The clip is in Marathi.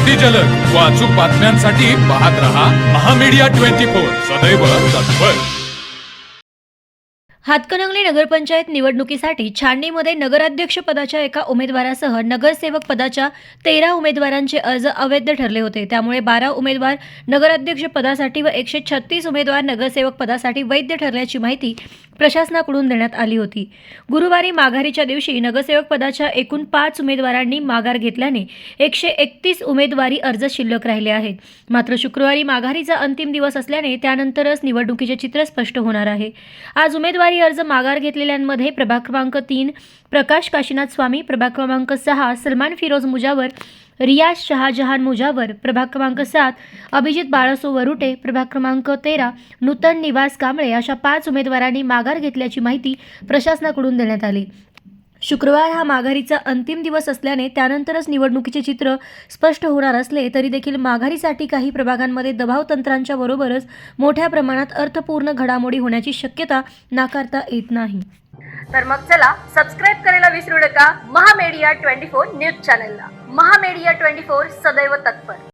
अति जलद व अचूक बातम्यांसाठी पाहत रहा महामीडिया 24 सदैव तत्पर। हातकणंगले नगरपंचायत निवडणुकीसाठी छाननीमध्ये नगराध्यक्ष पदाच्या एका उमेदवारासह नगरसेवक पदाच्या 13 उमेदवारांचे अर्ज अवैध ठरले होते। त्यामुळे 12 उमेदवार नगराध्यक्ष पदासाठी व 136 उमेदवार नगरसेवक पदासाठी वैध ठरल्याची माहिती प्रशासनाकडून देण्यात आली होती। गुरुवारी माघारीच्या दिवशी नगरसेवक पदाच्या एकूण 5 उमेदवारांनी माघार घेतल्याने 131 उमेदवारी अर्ज शिल्लक राहिले आहेत। मात्र शुक्रवारी माघारीचा अंतिम दिवस असल्याने त्यानंतरच निवडणुकीचे चित्र स्पष्ट होणार आहे। आज उमेदवारी अर्ज माघार घेतलेल्यांमध्ये प्रभाग क्रमांक 3 प्रकाश काशीनाथ स्वामी, प्रभाग क्रमांक 6 सलमान फिरोज मुजावर, रियाज शहाजहान मुजावर, प्रभाग क्रमांक 7 अभिजित बाळासो वरुटे, प्रभाग क्रमांक 13 नूतन निवास कांबळे अशा 5 उमेदवारांनी माघार घेतल्याची माहिती प्रशासनाकडून देण्यात आली। शुक्रवार हा माघारीचा अंतिम दिवस असल्याने त्यानंतरच निवडणुकीचे चित्र स्पष्ट होणार असले तरी देखील माघारीसाठी काही प्रभागांमध्ये दबाव तंत्रांच्या बरोबरच मोठ्या प्रमाणात अर्थपूर्ण घडामोडी होण्याची शक्यता नाकारता येत नाही। तर मग चला सबस्क्राइब करायला विसरू नका महामीडिया 24 न्यूज चॅनलला। महामीडिया 24 सदैव तत्पर।